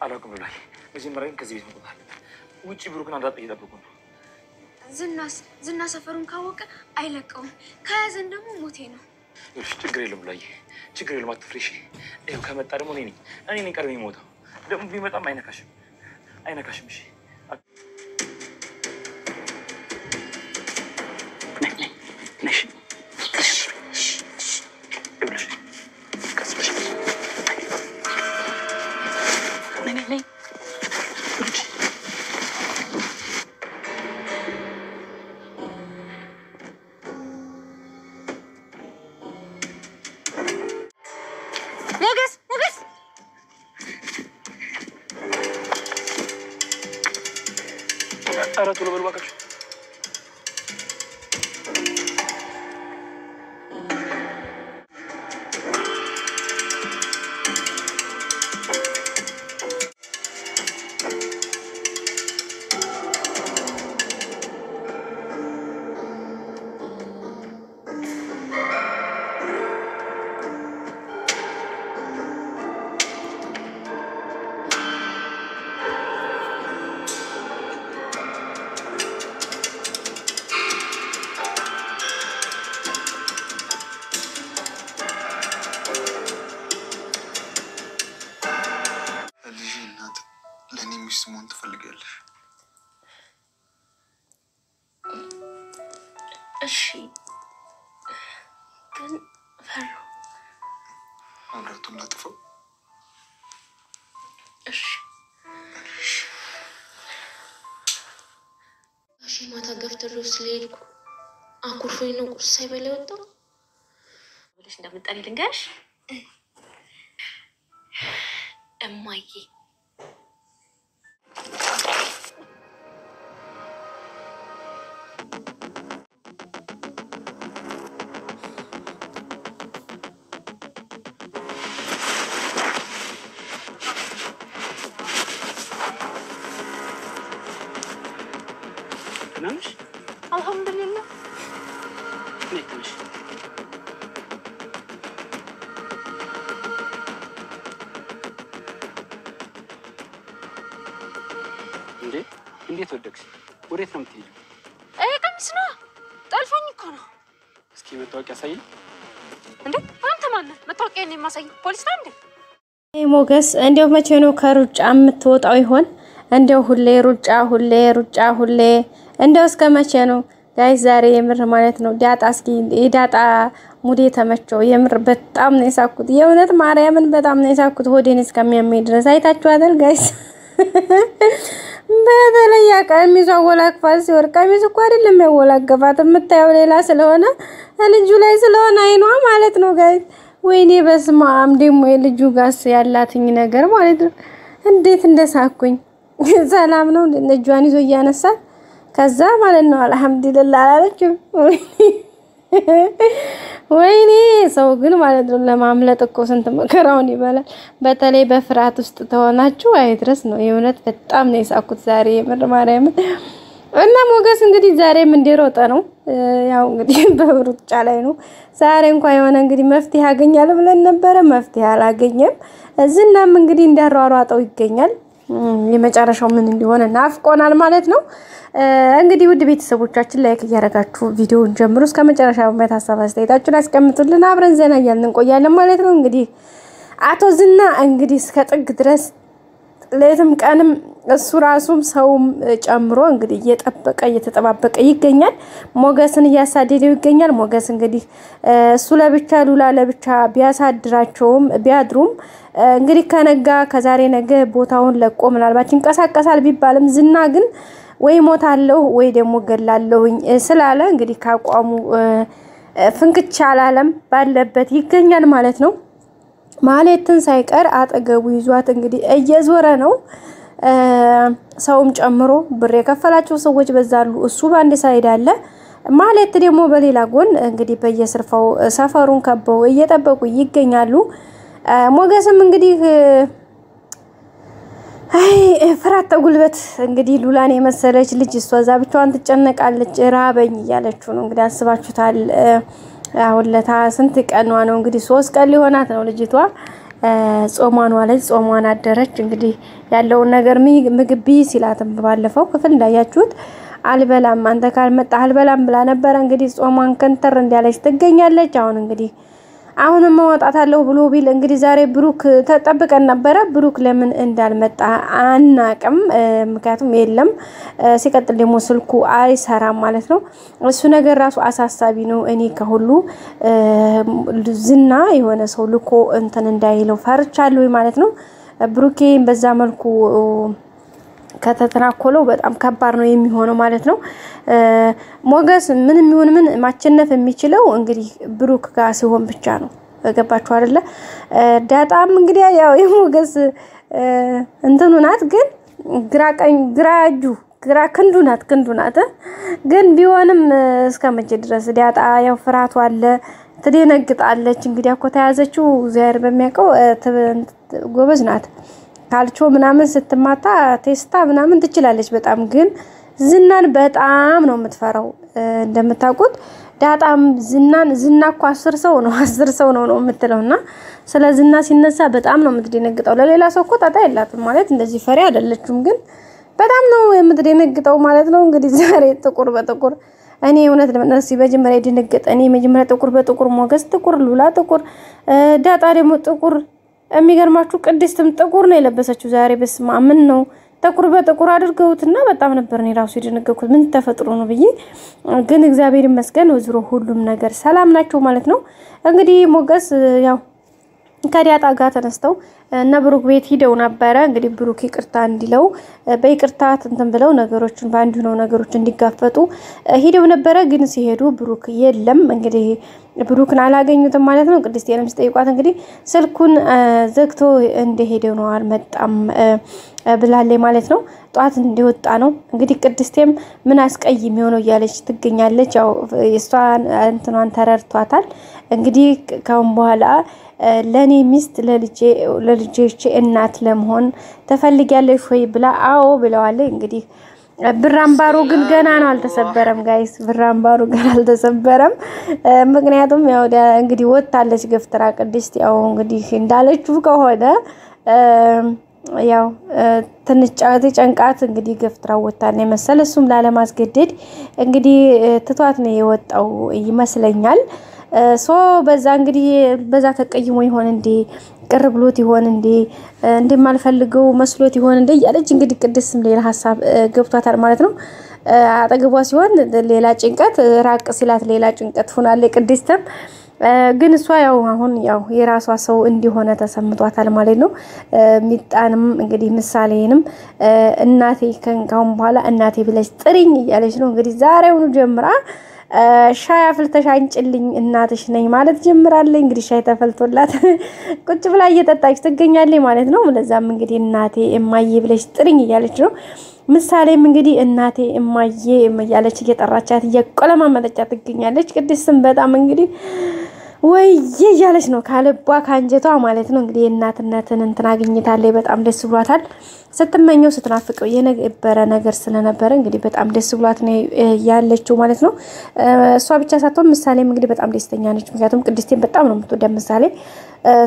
አላውቅም ብሏል መጀመሪያ ግን ከዚህ ቤት መውጣት ውጪ ብሩክን አንዳጣ እየጠበቁ ነው ዝና ሰፈሩን ካወቀ አይለቀውም ከያዘን ደግሞ ሞቴ ነው እሺ ችግር የለም ብሏል ችግር የለም አትፍሪሽ ይሄው ከመጣ ደግሞ እኔ ነኝ ቀርቤ ሞታው ደግሞ ቢመጣም አይነካሽም እሺ ነሽ ይብልሽ ከስበሽ ነኝ ሞገስ ኧረ ቶሎ በል እባክሽ ስሙን ትፈልጋለሽ እሺ ግን ፈሩ አምራቱን አጥፈው እሺ ማታ ገፍትሮ ስለሄድኩ አኩርፎኝ ነው ቁርስ ሳይበላ የወጣው ብለሽ እንደምጠሪ ልንገርሽ እማዬ نامش؟ الحمد لله. نيتمش. እንዴት ወደቅሽ? ወዴት ነው የምትሄጂው? ቀሚስ ነው ጠልፎኝ እኮ ነው። እስኪ መታወቂያ ሳይኝ። እንዴ አንተ ማን ነህ? መታወቂያ ነው የማሳይ ፖሊስ ነው እንዴ? ሞገስ እንደው መቼ ነው ከሩጫ የምትወጣው ይሆን? እንደው ሁሌ ሩጫ እንደው እስከ መቼ ነው ጋይስ? ዛሬ የምር ማለት ነው ዳጣ እስኪ የዳጣ ሙዴ ተመቸው። የምር በጣም ነው የሳኩት። የእውነት ማርያምን በጣም ነው የሳኩት። ሆዴን እስከሚያመኝ ድረስ አይታችኋታል ጋይስ? በተለይ ቀሚሷ ወላክፋት ሲወር ቀሚስ እኮ አይደለም ያወላገፋት የምታየው ሌላ ስለሆነ ልጁ ላይ ስለሆነ አይኗ ማለት ነው ጋይስ። ወይኔ በስማም ደሞ የልጁ ጋስ ያላትኝ ነገር ማለት ነው እንዴት እንደሳኩኝ። ሰላም ነው ልጇን ይዞ ያነሳት ከዛ ማለት ነው አልহামዱሊላህ አላለችም። ወይኔ ሰው ግን ማለት ነው ለማምለጥ እኮ ስንት መከራውን ይበላል። በተለይ በፍርሃት ውስጥ ተሆናችሁ አይድረስ ነው። የእውነት በጣም ነው የሳኩት ዛሬ የምር ማርያም። እና ሞገስ እንግዲህ ዛሬም እንደሮጠ ነው ያው እንግዲህ በሩጫ ላይ ነው። ዛሬ እንኳን የሆነ እንግዲህ መፍትሄ ያገኛል ብለን ነበር፣ መፍትሄ አላገኘም። ዝናም እንግዲህ እንዳሯሯጠው ይገኛል። የመጨረሻው ምን እንደሆነ ናፍቆናል ማለት ነው። እንግዲህ ውድ ቤተሰቦቻችን ላይክ ያደረጋችሁ ቪዲዮውን ጀምሩ እስከ መጨረሻው በመታሰብ አስተያየታችሁን አስቀምጡልን። አብረን ዘና እያልን እንቆያለን ማለት ነው። እንግዲህ አቶ ዝና እንግዲህ እስከ ጥግ ድረስ ለየትም ቀንም እሱ ራሱም ሰውም ጨምሮ እንግዲህ እየተጠባበቀ ይገኛል። ሞገስን እያሳደደው ይገኛል። ሞገስ እንግዲህ እሱ ለብቻ ሉላ ለብቻ ቢያሳድራቸውም ቢያድሩም እንግዲህ ከነጋ ከዛሬ ነገ ቦታውን ለቆ ምናልባት ይንቀሳቀሳል ቢባልም ዝና ግን ወይ ሞታለሁ ወይ ደግሞ ገላለሁኝ ስላለ እንግዲህ ካቋሙ ፍንክቻ አላለም ባለበት ይገኛል ማለት ነው። ማለትን ሳይቀር አጠገቡ ይዟት እንግዲህ እየዞረ ነው። ሰውም ጨምሮ ብር የከፈላቸው ሰዎች በዛሉ እሱ ባንድ ሳይድ አለ ማለት ደግሞ በሌላ ጎን እንግዲህ በየስርፋው ሰፈሩን ከበው እየጠበቁ ይገኛሉ። ሞገስም እንግዲህ ፍራት ተጉልበት እንግዲህ ሉላን የመሰለች ልጅ እሷዛ ብቻዋን ትጨነቃለች ራበኝ እያለችው ነው እንግዲህ አስባችሁታል። አሁን ለታ ስንት ቀኗ ነው እንግዲህ 3 ቀን ሊሆናት ነው ልጅቷ ጾሟን ዋለች ጾሟን አደረች እንግዲህ ያለው ነገር ምግብ ሲላትም ባለፈው ክፍል እንዳያችሁት አልበላም አንተ ካልመጣ አልበላም ብላ ነበር እንግዲህ ጾሟን ከንተር እንዲያለች ትገኛለች አሁን እንግዲህ አሁንም መውጣታለሁ ብሎ ቢል እንግዲህ ዛሬ ብሩክ ተጠብቀን ነበር ብሩክ ለምን እንዳልመጣ አናቅም ምክንያቱም የለም ሲቀጥል ደግሞ ስልኩ አይሰራም ማለት ነው እሱ ነገር ራሱ አሳሳቢ ነው እኔ ከሁሉ ዝና የሆነ ሰው ልኮ እንትን እንዳይለው ፈርቻለሁ ማለት ነው ብሩኬ በዛ መልኩ ከተተናኮለው በጣም ከባድ ነው የሚሆነው ማለት ነው ሞገስ ምንም ይሁን ምን ማቸነፍ የሚችለው እንግዲህ ብሩክ ጋር ሲሆን ብቻ ነው ገባችሁ አይደለ ዳጣም እንግዲህ ያው የሞገስ እንትኑ ናት ግን ግራ ክንዱ ናት ግን ቢሆንም እስከመቼ ድረስ ዳጣ ያው ፍራቷ አለ ትደነግጣለች እንግዲህ አኮ ተያዘችው ዛሬ በሚያቀው ጎበዝ ናት ካልቾ ምናምን ስትማታ ቴስታ ምናምን ትችላለች በጣም ግን ዝናን በጣም ነው የምትፈራው እንደምታውቁት ዳጣም ዝናኮ 10 ሰው ነው የምትለውና ስለ ዝና ሲነሳ በጣም ነው የምትደነግጠው ለሌላ ሰው እኮ ጣጣ የላትም ማለት እንደዚህ ፈሪ አይደለችም ግን በጣም ነው የምትደነግጠው ማለት ነው እንግዲህ ዛሬ ጥቁር በጥቁር እኔ እውነት ለምንስ በመጀመሪያ ድንገት እኔ መጀመሪያ ጥቁር በጥቁር ሞገስ ጥቁር ሉላ ጥቁር ዳጣ ደግሞ ጥቁር የሚገርማችሁ ቅድስትም ጥቁር ነው የለበሰችው ዛሬ በስማ ምን ነው ጥቁር በጥቁር አድርገውትና በጣም ነበር እኔ ራሱ የደነገኩት ምን ተፈጥሮ ነው ብዬ ግን እግዚአብሔር ይመስገን ወዝሮ ሁሉም ነገር ሰላም ናቸው ማለት ነው እንግዲህ ሞገስ ያው ከዳጣ ጋር ተነስተው እና ብሩክ ቤት ሄደው ነበር እንግዲህ ብሩክ ይቅርታ እንዲለው በይቅርታ እንትን ብለው ነገሮችን ባንዱ ነው ነገሮች እንዲጋፈጡ ሄደው ነበር ግን ሲሄዱ ብሩክ የለም እንግዲህ ብሩክን አላገኙትም ማለት ነው ቅድስቴንም ሲጠይቋት እንግዲህ ስልኩን ዘግቶ እንደሄደው ነው አልመጣም ብላለች ማለት ነው ጧት እንዲወጣ ነው እንግዲህ ቅድስቴም ምን አስቀይም ይሆነው ያለች ትገኛለች ያው እሷን እንትኗን ተረርቷታል እንግዲህ ካሁን በኋላ ለኔ ሚስት ለልጄቼ እናት ለመሆን ተፈልጊያለሽ ወይ ብላ አዎ ብለዋለች እንግዲህ ብራምባሩ ግን ገና ነው አልተሰበረም ጋይስ ብራምባሩ ገና አልተሰበረም ምክንያቱም ያው እንግዲህ ወጣለች ገፍትራ ቅድስት ያው እንግዲህ እንዳለችው ከሆነ ያው ትንጫት ጨንቃት እንግዲህ ገፍትራ ወጣለ መሰለ እሱም ላለማስገደድ እንግዲህ ትቷት ነው የወጣው ይመስለኛል ሶ በዛ እንግዲህ በዛ ተቀይሞ ይሆን እንዴ ቅርብሎት ይሆን እንዴ እንደማልፈልገው መስሎት ይሆን እንዴ ያለች እንግዲህ ቅድስም ሌላ ሐሳብ ገብቷታል ማለት ነው አጠገቧ ሲሆን ሌላ ጭንቀት ራቅ ሲላት ሌላ ጭንቀት ሆናለ ቅድስትም ግን እሷ ያው አሁን ያው የራሷ ሰው እንዲሆነ ተሰምቷታል ማለት ነው ሚጣንም እንግዲህ ምሳሌንም እናቴ ከንካውን በኋላ እናቴ ብለሽ ጥሪኝ ያለች ነው እንግዲህ ዛሬውኑ ጀምራ ሻይ አፍልተሽ አንጭልኝ እናትሽ ነኝ ማለት ጀምራለች እንግዲህ ሻይ ተፈልቶላት ቁጭ ብላ እየጠጣች ትገኛለች ማለት ነው ለዛም እንግዲህ እናቴ እማዬ ብለሽ ጥሪኝ ያለች ነው ምሳሌም እንግዲህ እናቴ እማዬ እያለች እየጠራቻት እየቆለማመጠቻት ትገኛለች ቅድስትም በጣም እንግዲህ ወይ ያለች ነው ካለቧ ካንጀቷ ማለት ነው እንግዲህ እናትነትን እንትን አግኝታለች በጣም ደስ ብሏታል ስትመኘው ስትናፍቀው የነበረ ነገር ስለነበረ እንግዲህ በጣም ደስ ብሏት ነው ያለችው ማለት ነው እሷ ብቻ ሳትሆን ምሳሌም እንግዲህ በጣም ደስተኛ ነች ምክንያቱም ቅድስቴን በጣም ነው የምትወደው ምሳሌ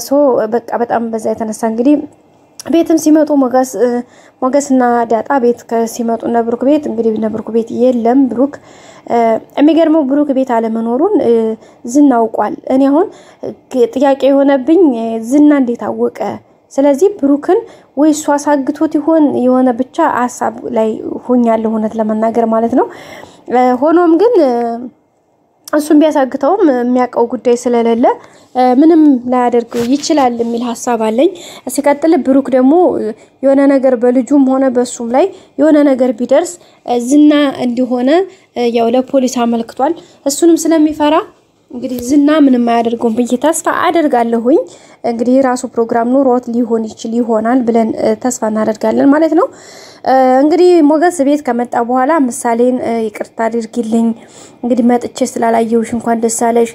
ሶ በቃ በጣም በዛ የተነሳ እንግዲህ ቤትም ሲመጡ ሞገስና ዳጣ ቤት ሲመጡ ነብሩክ ቤት እንግዲህ ነብሩክ ቤት የለም ብሩክ የሚገርመው ብሩክ ቤት አለ መኖሩን ዝናውቋል እኔ አሁን ጥያቄ የሆነብኝ ዝና እንዴት አወቀ ስለዚህ ብሩክን ወይ እሷ ሳግቶት ይሆን የሆነ ብቻ ሐሳብ ላይ ሆኛለሁ ሆነት ለመናገር ማለት ነው ሆኖም ግን እሱም ቢያሳግተውም የሚያቀው ጉዳይ ስለሌለ ምንም ላያደርገው ይችላል የሚል ሐሳብ አለኝ ሲቀጥል ብሩክ ደግሞ የሆነ ነገር በልጁም ሆነ በሱም ላይ የሆነ ነገር ቢደርስ ዝና እንዲሆነ ያው ለፖሊስ አመልክቷል እሱንም ስለሚፈራ እንግዲህ ዝና ምንም ማያደርገው ብዬ ተስፋ አደርጋለሁኝ እንግዲህ ራሱ ፕሮግራም ኑሮት ሊሆን ይሆናል ብለን ተስፋ እናደርጋለን ማለት ነው እንግዲህ ሞገስ ቤት ከመጣ በኋላ ምሳሌን ይቅርታ አድርጊልኝ እንግዲህ መጥቼ ስላላየውሽ እንኳን ደስ አለሽ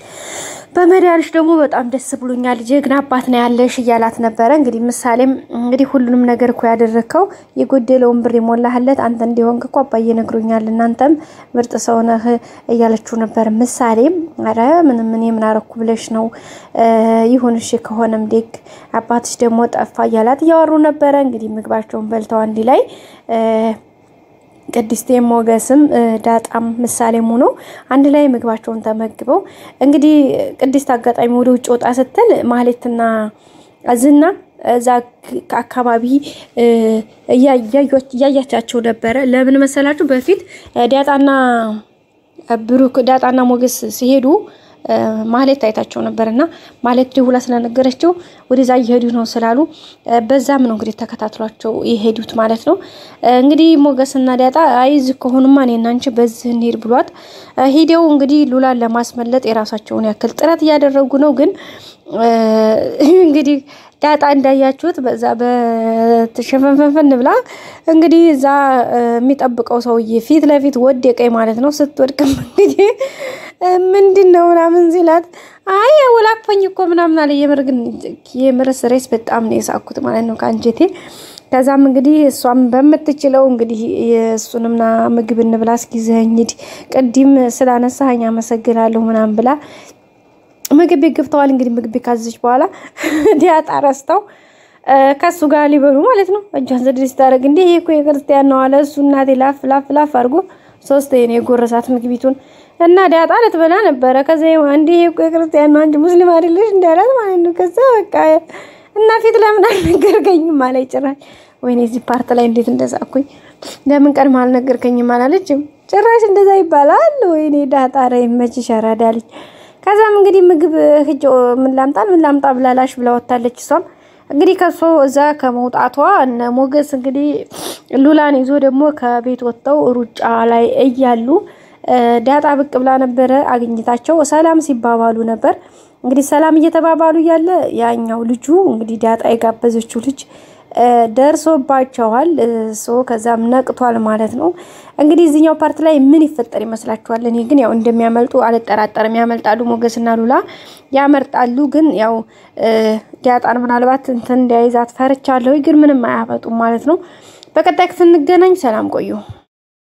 በመዳንሽ ደግሞ በጣም ደስ ብሎኛል ጀግና አባት ነው ያለሽ እያላት ነበር እንግዲህ ምሳሌም እንግዲህ ሁሉንም ነገር እኮ ያደረከው የጎደለውን ብር የሞላህለት አንተ እንዲሆንክ እኮ አባዬ ነግሮኛል እናንተም ምርጥ ሰው ነህ እያለችው ነበር ምሳሌም አረ ምንም ምን አረኩ ብለሽ ነው ይሁን እሺ ከሆነም ደግ አባትሽ ደግሞ ጠፋ እያላት ያወሩ ነበር እንግዲህ ምግባቸውን በልተው አንዲ ላይ ቅድስት ሞገስም ዳጣም ምሳሌም ሆኖ አንድ ላይ ምግባቸውን ተመግበው እንግዲህ ቅድስት አጋጣሚ ወደ ውጭ ወጣ ስትል ማህሌትና ዝና እዛ አካባቢ ያያቻቸው ነበር ለምን መሰላችሁ በፊት ዳጣና ሞገስ ሲሄዱ ማህሌት ታይታቸው ነበርና ማህሌት ደውላ ስለነገረችው ወደዛ ይሄዱ ነው ስላሉ በዛም ነው እንግዲህ ተከታትሏቸው ይሄዱት ማለት ነው እንግዲህ ሞገስና ዳጣ አይዝ ከሆኑማ እኔና አንቺ በዚህ እንሂድ ብሏት ሄደው እንግዲህ ሉላን ለማስመለጥ የራሳቸውን ያክል ጥረት ያደረጉ ነው ግን እንግዲህ ዳጣ እንዳያችሁት በዛ በተሸፈንፈን ብላ እንግዲህ እዛ የሚጠብቀው ሰውዬ ፊት ለፊት ወደቀኝ ማለት ነው ስትወድቅም እንግዲህ ምንድነው ምናምን ሲላት አይ ወላክፈኝ እኮ ምናምን አለ የምርስ ሬስ በጣም ነው የሳኩት ማለት ነው ካንጀቴ ከዛም እንግዲህ እሷም በመትችለው እንግዲህ የሱንምና ምግብ እንብላ እስኪዘኝድ ቅድም ስላነሳኛ መሰግናለሁ ምናምን ብላ ምግብ ይግብተዋል እንግዲህ ምግብ ካዘች በኋላ ዲያጣ ረስተው ከሱ ጋር ሊበሉ ማለት ነው እጇን ዘድሪስ ታረግ እንዴ ይሄ እኮ የክርስቲያን ነው አለ እሱ እናቴ ላፍ አርጎ ሶስት የኔ ጎረሳት ምግቢቱን እና ዲያጣ ልትበላ ነበር ከዛ እንዴ ይሄ እኮ የክርስቲያን ነው አንቺ ሙስሊም አይደለሽ እንዳላት ማለት ነው ከዛ በቃ እና ፊት ለምን አልነገርከኝም ማለት ጭራሽ ወይኔ እዚህ ፓርት ላይ እንዴት እንደሳኩኝ ለምን ቀድማ አልነገርከኝም አላለችም ጭራሽ እንደዛ ይባላል ወይኔ ዳጣ ራይ መች ሸራዳልኝ ከዛም እንግዲህ ምግብ ህጆ ምን ላምጣ ብላላሽ ብላ ወጣለች እሷም እንግዲህ ከሶ እዛ ከመውጣቷ እነ ሞገስ እንግዲህ ሉላን ይዞ ደግሞ ከቤት ወጣው ሩጫ ላይ እያሉ ዳጣ ብቅ ብላ ነበር አግኝታቸው ሰላም ሲባባሉ ነበር እንግዲህ ሰላም እየተባባሉ ያለ ያኛው ልጁ እንግዲህ ዳጣ የጋበዘችው ልጅ ደርሶባቸዋል ከዛም ነቅቷል ማለት ነው እንግዲህ እዚህኛው ፓርት ላይ ምን ይፈጠር ይመስላችኋል እኔ ግን ያው እንደሚያመልጡ አልጠራጠርም ያመልጣሉ ሞገስና ሉላ ያመርጣሉ ግን ያው ዳጣን ምናልባት እንትን እንዳይዛት ፈርቻለሁ ግን ምንም አያፈጡም ማለት ነው በቀጣይ ስንገናኝ ሰላም ቆዩ